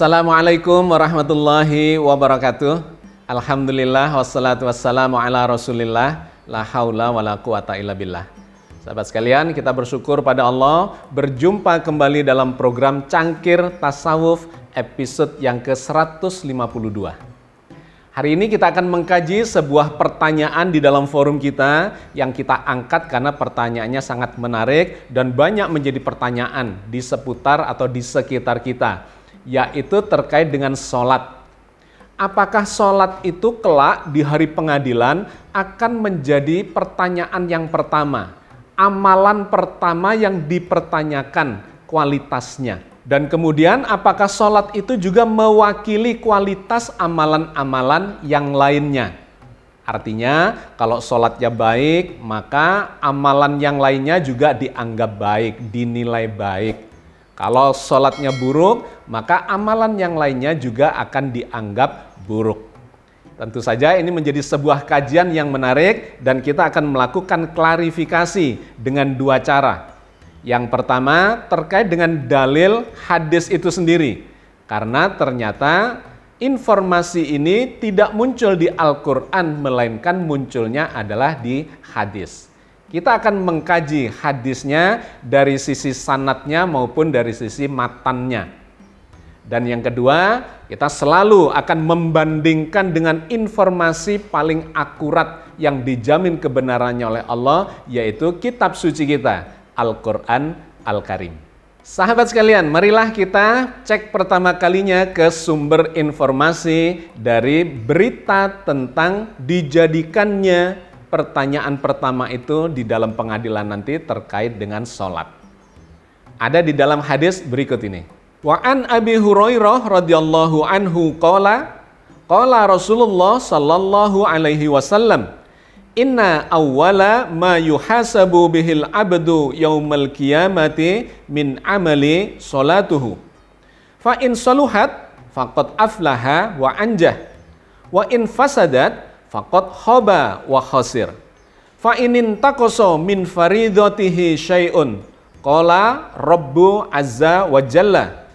Assalamualaikum warahmatullahi wabarakatuh. Alhamdulillah wassalatu wassalamu ala rasulillah. La haula wa la quwata illa billah. Sahabat sekalian, kita bersyukur pada Allah berjumpa kembali dalam program Cangkir Tasawuf episode yang ke-152. Hari ini kita akan mengkaji sebuah pertanyaan di dalam forum kita yang kita angkat karena pertanyaannya sangat menarik dan banyak menjadi pertanyaan di seputar atau di sekitar kita, yaitu terkait dengan sholat. Apakah sholat itu kelak di hari pengadilan akan menjadi pertanyaan yang pertama, amalan pertama yang dipertanyakan kualitasnya? Dan kemudian apakah sholat itu juga mewakili kualitas amalan-amalan yang lainnya? Artinya kalau sholatnya baik, maka amalan yang lainnya juga dianggap baik, dinilai baik. Kalau sholatnya buruk, maka amalan yang lainnya juga akan dianggap buruk. Tentu saja ini menjadi sebuah kajian yang menarik dan kita akan melakukan klarifikasi dengan dua cara. Yang pertama terkait dengan dalil hadis itu sendiri. Karena ternyata informasi ini tidak muncul di Al-Quran, melainkan munculnya adalah di hadis. Kita akan mengkaji hadisnya dari sisi sanadnya maupun dari sisi matannya. Dan yang kedua, kita selalu akan membandingkan dengan informasi paling akurat yang dijamin kebenarannya oleh Allah, yaitu kitab suci kita, Al-Quran Al-Karim. Sahabat sekalian, marilah kita cek pertama kalinya ke sumber informasi dari berita tentang dijadikannya pertanyaan pertama itu di dalam pengadilan nanti terkait dengan sholat. Ada di dalam hadis berikut ini. Wa an Abi Hurairah radhiyallahu anhu qala Rasulullah sallallahu alaihi wasallam, inna awwala ma yuhasabu bihil abdu yaumal qiyamati min amali salatuhu. Fa in saluhat faqad aflaha wa anjah. Wa in fasadat faqad khaba wa khasir. Fa in intaqasa min faridatihi syai'un qala rabbu azza wa jalla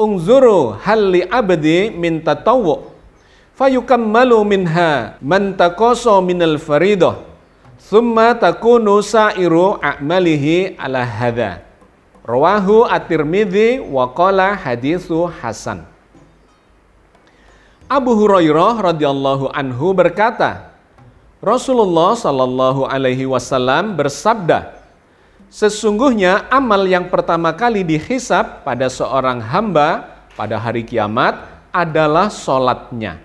unzuru hal li abdi min tatawwu fayukammalu minha man taqasa minal faridah thumma takunu sa'iru a'malihi ala hadha. Rawahu at-Tirmidzi wa qala haditsu hasan. Abu Hurairah radhiyallahu anhu berkata, Rasulullah sallallahu alaihi wasallam bersabda, sesungguhnya amal yang pertama kali dihisab pada seorang hamba pada hari kiamat adalah sholatnya.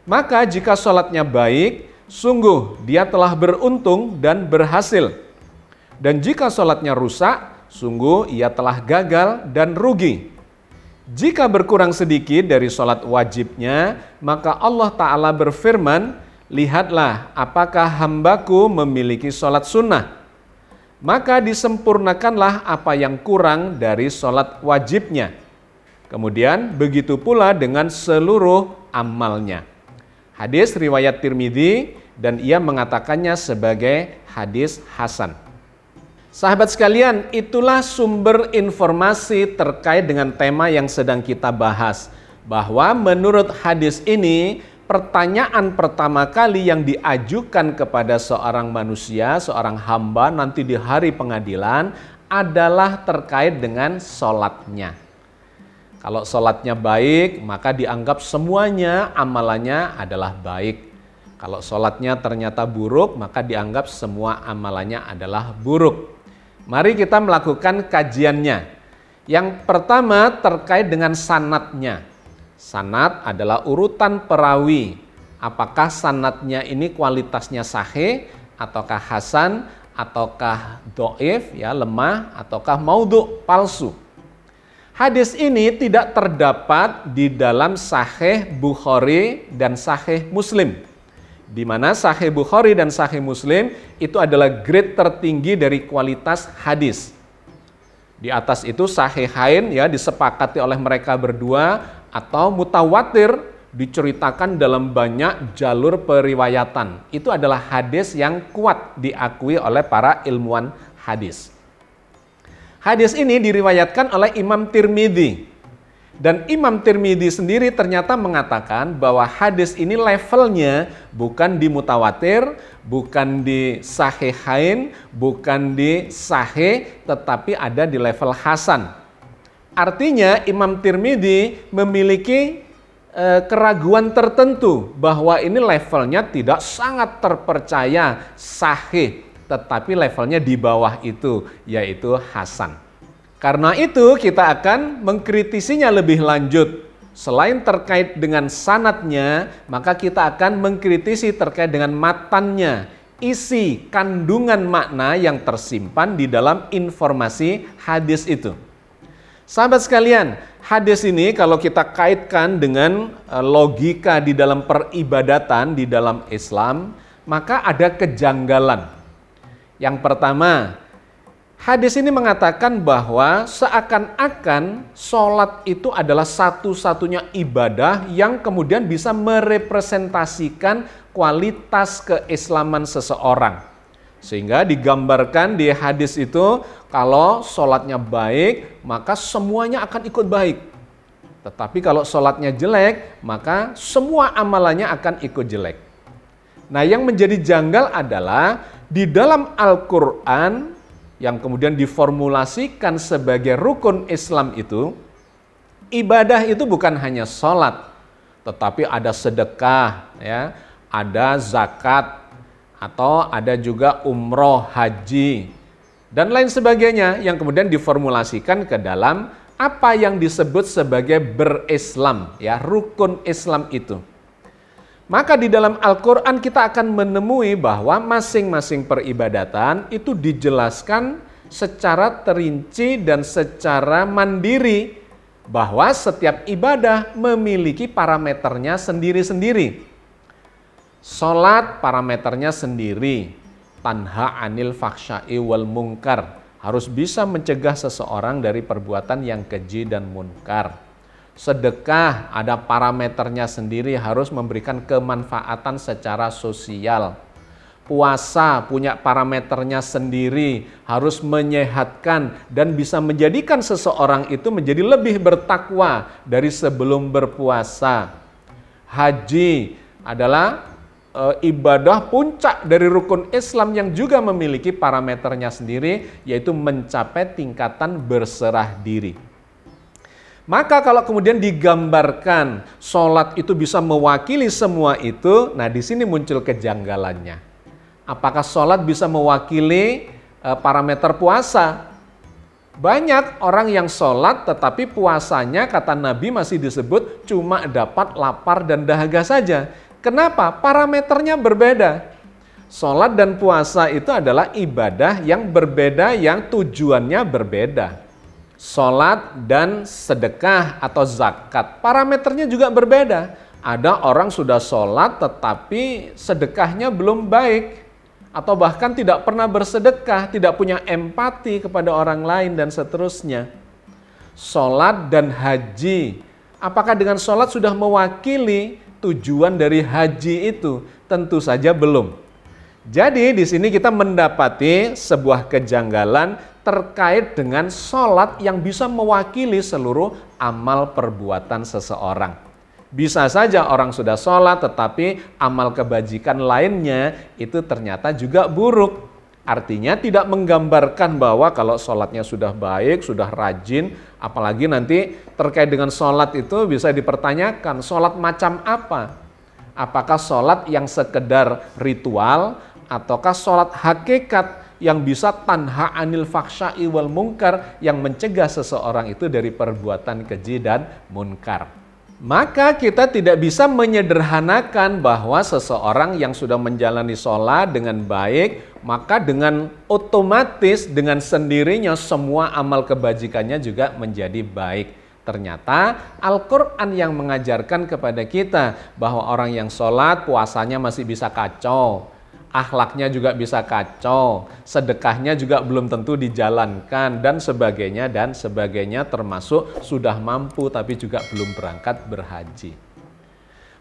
Maka jika sholatnya baik, sungguh dia telah beruntung dan berhasil. Dan jika sholatnya rusak, sungguh ia telah gagal dan rugi. Jika berkurang sedikit dari sholat wajibnya, maka Allah Ta'ala berfirman, lihatlah apakah hambaku memiliki sholat sunnah. Maka disempurnakanlah apa yang kurang dari sholat wajibnya. Kemudian begitu pula dengan seluruh amalnya. Hadis riwayat Tirmidzi dan ia mengatakannya sebagai hadis hasan. Sahabat sekalian, itulah sumber informasi terkait dengan tema yang sedang kita bahas. Bahwa menurut hadis ini, pertanyaan pertama kali yang diajukan kepada seorang manusia, seorang hamba nanti di hari pengadilan adalah terkait dengan sholatnya. Kalau sholatnya baik, maka dianggap semuanya amalannya adalah baik. Kalau sholatnya ternyata buruk, maka dianggap semua amalannya adalah buruk. Mari kita melakukan kajiannya. Yang pertama terkait dengan sanadnya. Sanad adalah urutan perawi. Apakah sanadnya ini kualitasnya sahih, ataukah hasan, ataukah dhaif, ya lemah, ataukah maudhu, palsu. Hadis ini tidak terdapat di dalam Sahih Bukhari dan Sahih Muslim. Di mana Sahih Bukhari dan Sahih Muslim itu adalah grade tertinggi dari kualitas hadis. Di atas itu sahihain, ya, disepakati oleh mereka berdua, atau mutawatir, diceritakan dalam banyak jalur periwayatan. Itu adalah hadis yang kuat diakui oleh para ilmuwan hadis. Hadis ini diriwayatkan oleh Imam Tirmidzi. Dan Imam Tirmidzi sendiri ternyata mengatakan bahwa hadis ini levelnya bukan di mutawatir, bukan di sahihain, bukan di sahih, tetapi ada di level hasan. Artinya Imam Tirmidzi memiliki keraguan tertentu bahwa ini levelnya tidak sangat terpercaya sahih, tetapi levelnya di bawah itu, yaitu hasan. Karena itu kita akan mengkritisinya lebih lanjut. Selain terkait dengan sanadnya, maka kita akan mengkritisi terkait dengan matannya, isi kandungan makna yang tersimpan di dalam informasi hadis itu. Sahabat sekalian, hadis ini kalau kita kaitkan dengan logika di dalam peribadatan di dalam Islam, maka ada kejanggalan. Yang pertama, hadis ini mengatakan bahwa seakan-akan sholat itu adalah satu-satunya ibadah yang kemudian bisa merepresentasikan kualitas keislaman seseorang. Sehingga digambarkan di hadis itu, kalau sholatnya baik, maka semuanya akan ikut baik. Tetapi kalau sholatnya jelek, maka semua amalannya akan ikut jelek. Nah, yang menjadi janggal adalah di dalam Al-Quran yang kemudian diformulasikan sebagai rukun Islam itu, ibadah itu bukan hanya sholat, tetapi ada sedekah, ya, ada zakat, atau ada juga umroh, haji, dan lain sebagainya yang kemudian diformulasikan ke dalam apa yang disebut sebagai berislam, ya, rukun Islam itu. Maka di dalam Al-Quran kita akan menemui bahwa masing-masing peribadatan itu dijelaskan secara terinci dan secara mandiri, bahwa setiap ibadah memiliki parameternya sendiri-sendiri. Sholat parameternya sendiri, tanha anil faksya'i wal munkar, harus bisa mencegah seseorang dari perbuatan yang keji dan munkar. Sedekah ada parameternya sendiri, harus memberikan kemanfaatan secara sosial. Puasa punya parameternya sendiri, harus menyehatkan dan bisa menjadikan seseorang itu menjadi lebih bertakwa dari sebelum berpuasa. Haji adalah ibadah puncak dari rukun Islam yang juga memiliki parameternya sendiri, yaitu mencapai tingkatan berserah diri. Maka kalau kemudian digambarkan sholat itu bisa mewakili semua itu, nah di sini muncul kejanggalannya. Apakah sholat bisa mewakili parameter puasa? Banyak orang yang sholat tetapi puasanya kata Nabi masih disebut cuma dapat lapar dan dahaga saja. Kenapa? Parameternya berbeda. Sholat dan puasa itu adalah ibadah yang berbeda, yang tujuannya berbeda. Sholat dan sedekah atau zakat, parameternya juga berbeda. Ada orang sudah sholat tetapi sedekahnya belum baik, atau bahkan tidak pernah bersedekah, tidak punya empati kepada orang lain, dan seterusnya. Sholat dan haji, apakah dengan sholat sudah mewakili tujuan dari haji itu? Tentu saja belum. Jadi di sini kita mendapati sebuah kejanggalan terkait dengan sholat yang bisa mewakili seluruh amal perbuatan seseorang. Bisa saja orang sudah sholat tetapi amal kebajikan lainnya itu ternyata juga buruk. Artinya tidak menggambarkan bahwa kalau sholatnya sudah baik, sudah rajin, apalagi nanti terkait dengan sholat itu bisa dipertanyakan, sholat macam apa? Apakah sholat yang sekedar ritual, ataukah sholat hakikat yang bisa tanha anil faksya'i wal munkar, yang mencegah seseorang itu dari perbuatan keji dan munkar? Maka kita tidak bisa menyederhanakan bahwa seseorang yang sudah menjalani sholat dengan baik, maka dengan otomatis, dengan sendirinya semua amal kebajikannya juga menjadi baik. Ternyata Al-Quran yang mengajarkan kepada kita bahwa orang yang sholat puasanya masih bisa kacau, akhlaknya juga bisa kacau, sedekahnya juga belum tentu dijalankan, dan sebagainya termasuk sudah mampu tapi juga belum berangkat berhaji.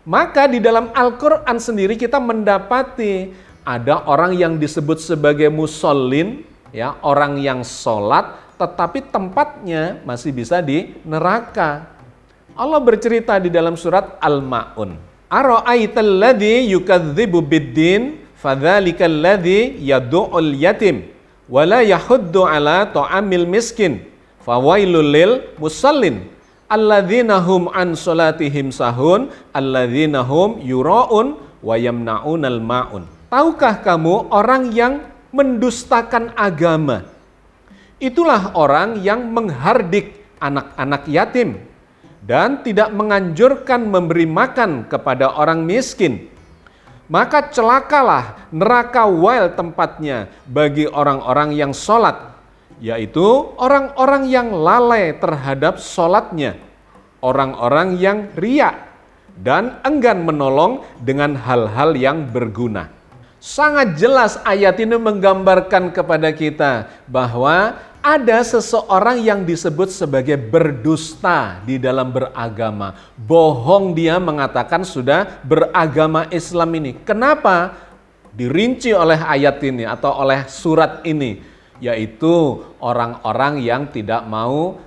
Maka di dalam Al-Quran sendiri kita mendapati ada orang yang disebut sebagai musallin, ya, orang yang sholat tetapi tempatnya masih bisa di neraka. Allah bercerita di dalam surat Al-Ma'un. Ara'aital ladzi yukadzibu biddin fadzalikal ladzi yad'ul yatim wa la yahuddu ala ta'amil miskin fawailul lil musallin alladzina hum an salatihim sahun alladzina hum yura'un wa yamna'unal ma'un. Tahukah kamu orang yang mendustakan agama? Itulah orang yang menghardik anak-anak yatim dan tidak menganjurkan memberi makan kepada orang miskin. Maka celakalah neraka wail tempatnya bagi orang-orang yang sholat, yaitu orang-orang yang lalai terhadap sholatnya, orang-orang yang riya dan enggan menolong dengan hal-hal yang berguna. Sangat jelas ayat ini menggambarkan kepada kita bahwa ada seseorang yang disebut sebagai berdusta di dalam beragama. Bohong dia mengatakan sudah beragama Islam ini. Kenapa? Dirinci oleh ayat ini atau oleh surat ini. Yaitu orang-orang yang tidak mau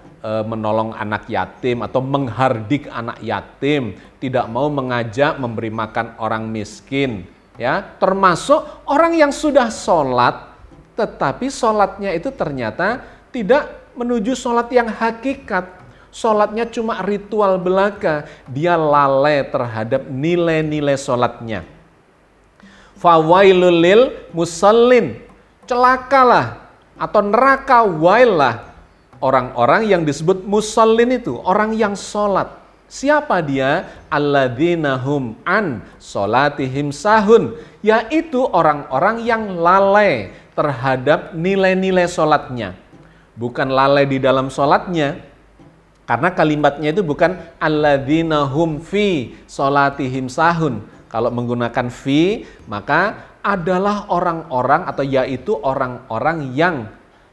menolong anak yatim atau menghardik anak yatim. Tidak mau mengajak memberi makan orang miskin. Ya, termasuk orang yang sudah sholat tetapi sholatnya itu ternyata tidak menuju sholat yang hakikat. Sholatnya cuma ritual belaka. Dia lalai terhadap nilai-nilai sholatnya. Fawailul lil musallin. Celakalah atau neraka wailah orang-orang yang disebut musallin itu. Orang yang sholat. Siapa dia? Alladzina hum an sholatihim sahun. Yaitu orang-orang yang lalai terhadap nilai-nilai sholatnya. Bukan lalai di dalam sholatnya. Karena kalimatnya itu bukan alladzina hum fi sholatihim sahun. Kalau menggunakan fi, maka adalah orang-orang atau yaitu orang-orang yang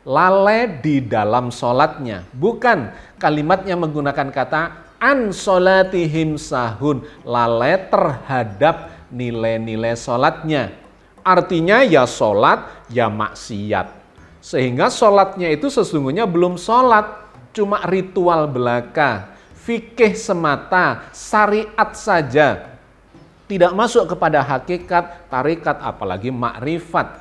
lalai di dalam sholatnya. Bukan kalimatnya menggunakan kata an sholatihim sahun. Lalai terhadap nilai-nilai sholatnya. Artinya ya sholat, ya maksiat. Sehingga sholatnya itu sesungguhnya belum sholat, cuma ritual belaka, fikih semata, syariat saja. Tidak masuk kepada hakikat, tarikat, apalagi makrifat.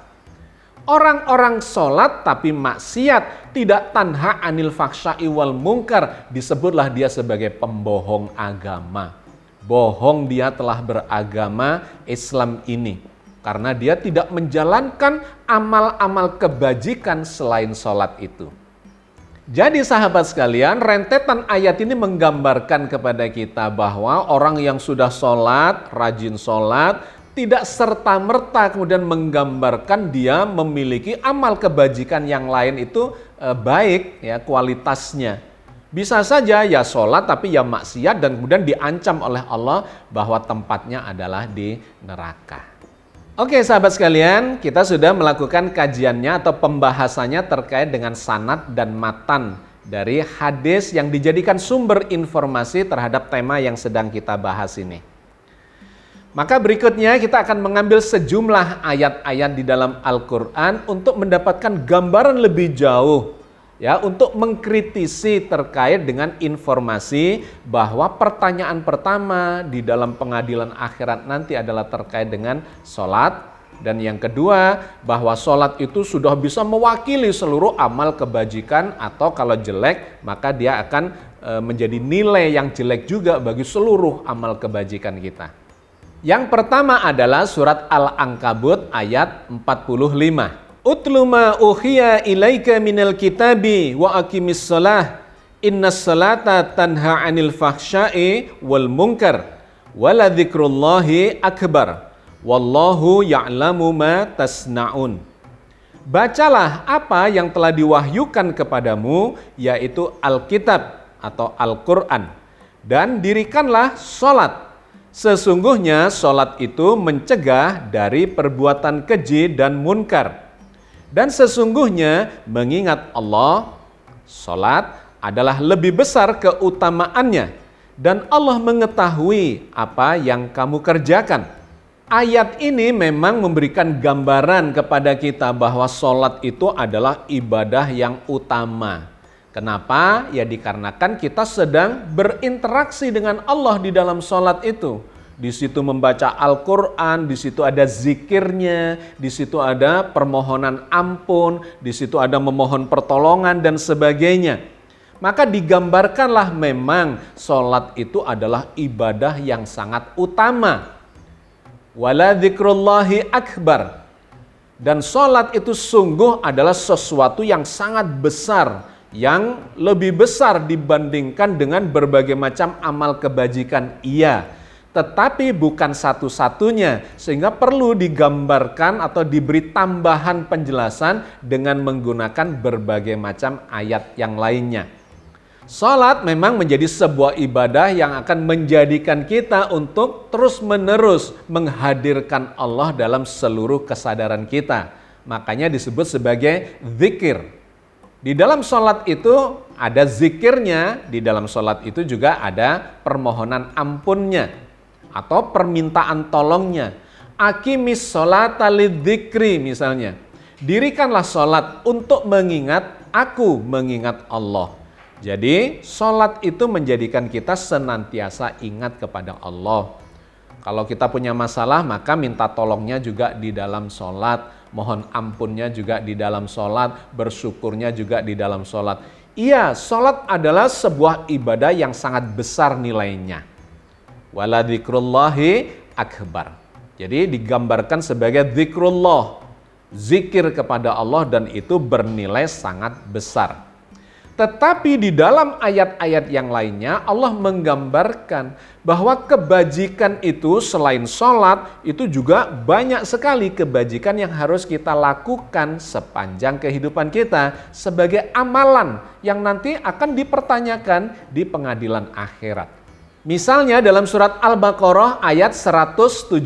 Orang-orang sholat tapi maksiat, tidak tanha anil faksya'i wal mungkar, disebutlah dia sebagai pembohong agama. Bohong dia telah beragama Islam ini. Karena dia tidak menjalankan amal-amal kebajikan selain sholat itu. Jadi sahabat sekalian, rentetan ayat ini menggambarkan kepada kita bahwa orang yang sudah sholat, rajin sholat, tidak serta-merta kemudian menggambarkan dia memiliki amal kebajikan yang lain itu baik ya kualitasnya. Bisa saja ya sholat tapi ya maksiat dan kemudian diancam oleh Allah bahwa tempatnya adalah di neraka. Oke sahabat sekalian, kita sudah melakukan kajiannya atau pembahasannya terkait dengan sanad dan matan dari hadis yang dijadikan sumber informasi terhadap tema yang sedang kita bahas ini. Maka berikutnya kita akan mengambil sejumlah ayat-ayat di dalam Al-Quran untuk mendapatkan gambaran lebih jauh. Ya, untuk mengkritisi terkait dengan informasi bahwa pertanyaan pertama di dalam pengadilan akhirat nanti adalah terkait dengan sholat. Dan yang kedua, bahwa sholat itu sudah bisa mewakili seluruh amal kebajikan atau kalau jelek, maka dia akan menjadi nilai yang jelek juga bagi seluruh amal kebajikan kita. Yang pertama adalah surat Al-Ankabut ayat 45. Utlu ma uhiya ilaika minal kitabi wa aqimis shalah innas salata tanha 'anil fahsya'i wal munkar wala dzikrullahi akbar wallahu ya'lamu ma tasna'un. Bacalah apa yang telah diwahyukan kepadamu yaitu Alkitab atau Al-Qur'an dan dirikanlah sholat. Sesungguhnya sholat itu mencegah dari perbuatan keji dan munkar. Dan sesungguhnya mengingat Allah, sholat adalah lebih besar keutamaannya. Dan Allah mengetahui apa yang kamu kerjakan. Ayat ini memang memberikan gambaran kepada kita bahwa sholat itu adalah ibadah yang utama. Kenapa? Ya dikarenakan kita sedang berinteraksi dengan Allah di dalam sholat itu. Di situ membaca Al-Quran, di situ ada zikirnya, di situ ada permohonan ampun, di situ ada memohon pertolongan dan sebagainya. Maka digambarkanlah memang sholat itu adalah ibadah yang sangat utama. Wala dzikrullahi akbar. Dan sholat itu sungguh adalah sesuatu yang sangat besar, yang lebih besar dibandingkan dengan berbagai macam amal kebajikan. Iya, tetapi bukan satu-satunya, sehingga perlu digambarkan atau diberi tambahan penjelasan dengan menggunakan berbagai macam ayat yang lainnya. Salat memang menjadi sebuah ibadah yang akan menjadikan kita untuk terus-menerus menghadirkan Allah dalam seluruh kesadaran kita. Makanya disebut sebagai zikir. Di dalam salat itu ada zikirnya, di dalam salat itu juga ada permohonan ampunnya atau permintaan tolongnya. Aqimis sholata lidzikri misalnya. Dirikanlah salat untuk mengingat aku, mengingat Allah. Jadi sholat itu menjadikan kita senantiasa ingat kepada Allah. Kalau kita punya masalah maka minta tolongnya juga di dalam sholat, mohon ampunnya juga di dalam sholat, bersyukurnya juga di dalam sholat. Iya, sholat adalah sebuah ibadah yang sangat besar nilainya. Wala dzikrullahi akbar. Jadi digambarkan sebagai zikrullah, zikir kepada Allah, dan itu bernilai sangat besar. Tetapi di dalam ayat-ayat yang lainnya Allah menggambarkan bahwa kebajikan itu selain sholat itu juga banyak sekali kebajikan yang harus kita lakukan sepanjang kehidupan kita sebagai amalan yang nanti akan dipertanyakan di pengadilan akhirat. Misalnya dalam surat Al-Baqarah ayat 177.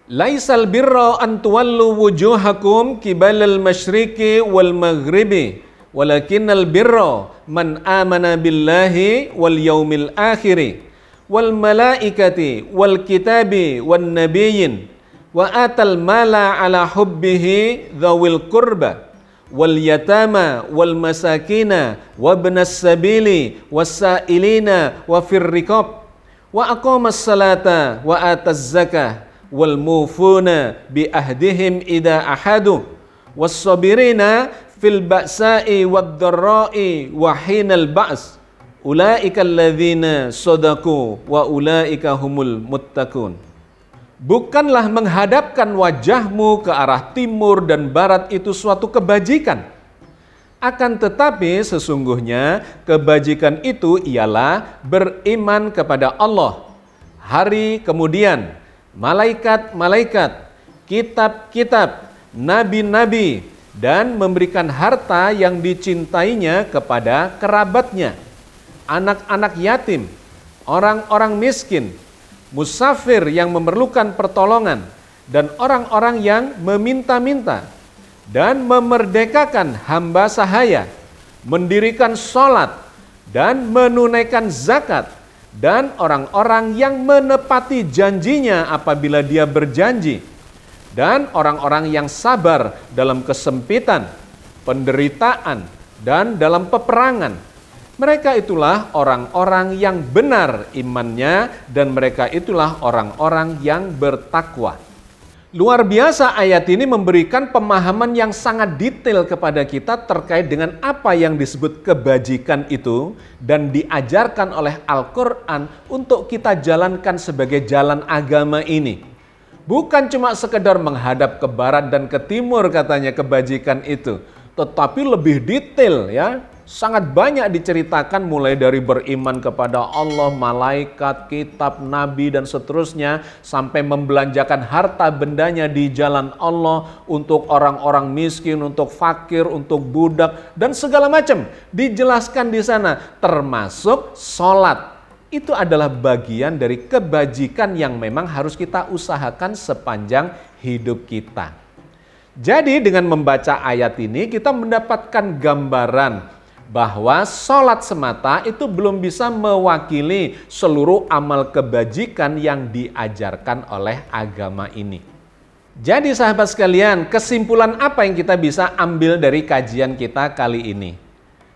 Laisal birra an tuwallu wujuhakum kibalal masyriqi wal maghribi walakinnal birra man amana billahi wal yaumil akhiri wal malaikati wal kitabi wan nabiyyin wa atal mala ala hubbihi dzawil qurba wal yatama wal masakina wa ibnas sabili wasailina wa fir riqab wa aqamas salata wa ataz zakah wal mufuna bi ahdihim idza ahadu was sabirina fil ba'sa'i wad dharra'i wa hinal ba's ulaika alladzina shadaku wa ulaika humul muttaqun. Bukanlah menghadapkan wajahmu ke arah timur dan barat itu suatu kebajikan. Akan tetapi sesungguhnya kebajikan itu ialah beriman kepada Allah, hari kemudian, malaikat-malaikat, kitab-kitab, nabi-nabi, dan memberikan harta yang dicintainya kepada kerabatnya, anak-anak yatim, orang-orang miskin, musafir yang memerlukan pertolongan, dan orang-orang yang meminta-minta, dan memerdekakan hamba sahaya, mendirikan sholat, dan menunaikan zakat, dan orang-orang yang menepati janjinya apabila dia berjanji, dan orang-orang yang sabar dalam kesempitan, penderitaan, dan dalam peperangan. Mereka itulah orang-orang yang benar imannya, dan mereka itulah orang-orang yang bertakwa. Luar biasa, ayat ini memberikan pemahaman yang sangat detail kepada kita terkait dengan apa yang disebut kebajikan itu dan diajarkan oleh Al-Quran untuk kita jalankan sebagai jalan agama ini. Bukan cuma sekedar menghadap ke barat dan ke timur katanya kebajikan itu, tetapi lebih detail ya. Sangat banyak diceritakan mulai dari beriman kepada Allah, malaikat, kitab, nabi dan seterusnya sampai membelanjakan harta bendanya di jalan Allah untuk orang-orang miskin, untuk fakir, untuk budak dan segala macam. Dijelaskan di sana termasuk sholat. Itu adalah bagian dari kebajikan yang memang harus kita usahakan sepanjang hidup kita. Jadi dengan membaca ayat ini kita mendapatkan gambaran bahwa sholat semata itu belum bisa mewakili seluruh amal kebajikan yang diajarkan oleh agama ini. Jadi sahabat sekalian, kesimpulan apa yang kita bisa ambil dari kajian kita kali ini?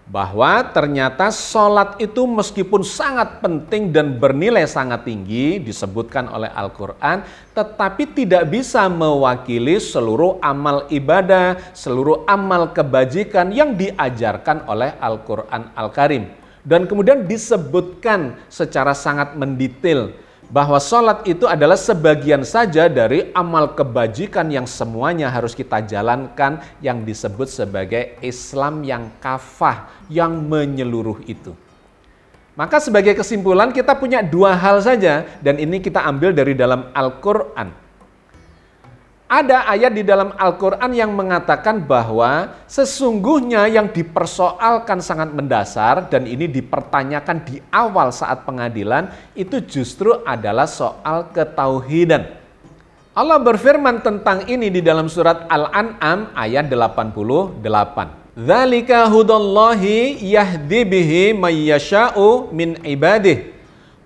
bahwa ternyata sholat itu meskipun sangat penting dan bernilai sangat tinggi disebutkan oleh Al-Quran, tetapi tidak bisa mewakili seluruh amal ibadah, seluruh amal kebajikan yang diajarkan oleh Al-Quran Al-Karim. Dan kemudian disebutkan secara sangat mendetail bahwa sholat itu adalah sebagian saja dari amal kebajikan yang semuanya harus kita jalankan, yang disebut sebagai Islam yang kafah, yang menyeluruh itu. Maka sebagai kesimpulan kita punya dua hal saja, dan ini kita ambil dari dalam Al-Quran. Ada ayat di dalam Al-Quran yang mengatakan bahwa sesungguhnya yang dipersoalkan sangat mendasar dan ini dipertanyakan di awal saat pengadilan itu justru adalah soal ketauhidan. Allah berfirman tentang ini di dalam surat Al-An'am ayat 88. Dzalika hudallahi yahdi bihi may yasha'u min ibadihi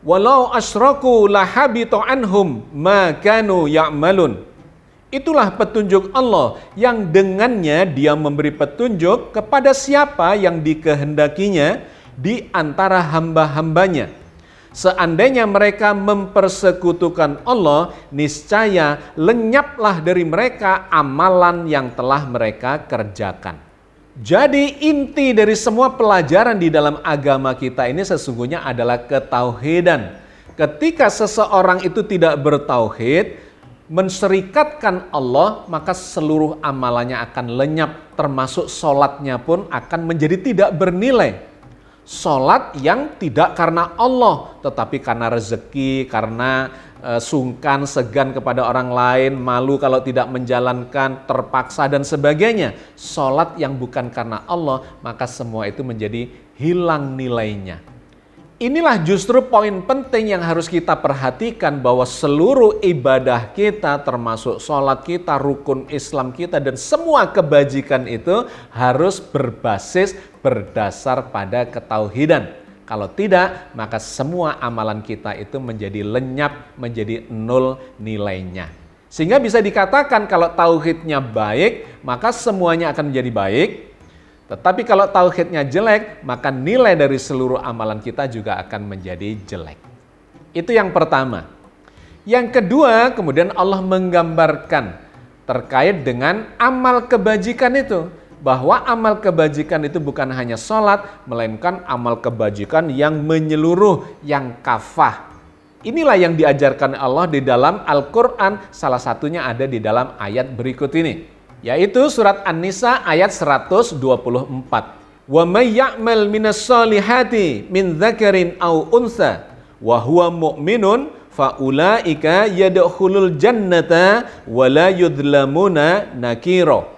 walau asyraku lahabita anhum ma kanu ya'malun. Itulah petunjuk Allah yang dengannya dia memberi petunjuk kepada siapa yang dikehendakinya di antara hamba-hambanya. Seandainya mereka mempersekutukan Allah, niscaya lenyaplah dari mereka amalan yang telah mereka kerjakan. Jadi inti dari semua pelajaran di dalam agama kita ini sesungguhnya adalah ketauhidan. Ketika seseorang itu tidak bertauhid, menserikatkan Allah, maka seluruh amalannya akan lenyap, termasuk sholatnya pun akan menjadi tidak bernilai. Sholat yang tidak karena Allah, tetapi karena rezeki, karena sungkan, segan kepada orang lain, malu kalau tidak menjalankan, terpaksa dan sebagainya. Sholat yang bukan karena Allah, maka semua itu menjadi hilang nilainya. Inilah justru poin penting yang harus kita perhatikan, bahwa seluruh ibadah kita termasuk sholat kita, rukun Islam kita, dan semua kebajikan itu harus berbasis berdasar pada ketauhidan. Kalau tidak, maka semua amalan kita itu menjadi lenyap, menjadi nol nilainya. Sehingga bisa dikatakan kalau tauhidnya baik, maka semuanya akan menjadi baik. Tetapi kalau tauhidnya jelek, maka nilai dari seluruh amalan kita juga akan menjadi jelek. Itu yang pertama. Yang kedua, kemudian Allah menggambarkan terkait dengan amal kebajikan itu. Bahwa amal kebajikan itu bukan hanya sholat, melainkan amal kebajikan yang menyeluruh, yang kafah. Inilah yang diajarkan Allah di dalam Al-Quran, salah satunya ada di dalam ayat berikut ini. Yaitu surat An-Nisa ayat 124. Wa may ya'mal minas solihati min dzakarin aw unsa wa huwa mu'minun fa ulaika yadkhulul jannata wa la yudlamuna nakira.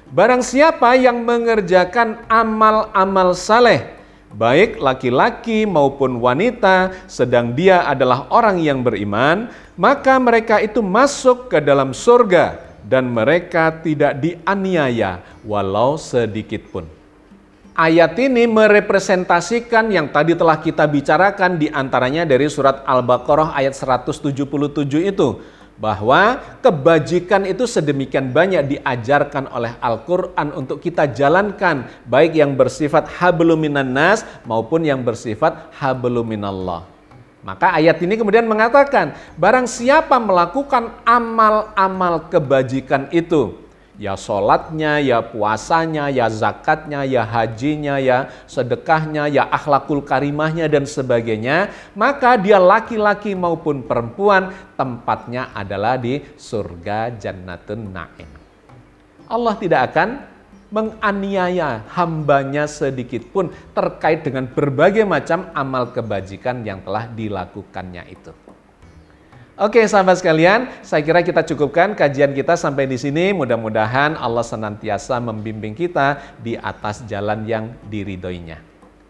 Barang siapa yang mengerjakan amal-amal saleh, baik laki-laki maupun wanita, sedang dia adalah orang yang beriman, maka mereka itu masuk ke dalam surga dan mereka tidak dianiaya walau sedikit pun. Ayat ini merepresentasikan yang tadi telah kita bicarakan, di antaranya dari surat Al-Baqarah ayat 177 itu, bahwa kebajikan itu sedemikian banyak diajarkan oleh Al-Quran untuk kita jalankan, baik yang bersifat hablum minan nas maupun yang bersifat hablum minallah. Maka ayat ini kemudian mengatakan, barang siapa melakukan amal-amal kebajikan itu, ya sholatnya, ya puasanya, ya zakatnya, ya hajinya, ya sedekahnya, ya akhlakul karimahnya dan sebagainya, maka dia laki-laki maupun perempuan tempatnya adalah di surga Jannatun Na'im. Allah tidak akan menganiaya hambanya sedikit pun terkait dengan berbagai macam amal kebajikan yang telah dilakukannya itu. Oke sahabat sekalian, saya kira kita cukupkan kajian kita sampai di sini. Mudah-mudahan Allah senantiasa membimbing kita di atas jalan yang diridhoinya.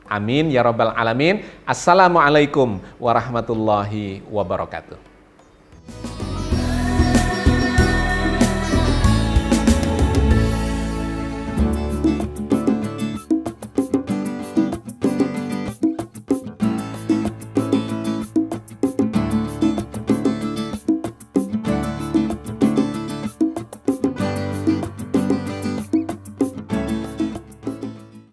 Amin ya rabbal alamin. Assalamualaikum warahmatullahi wabarakatuh.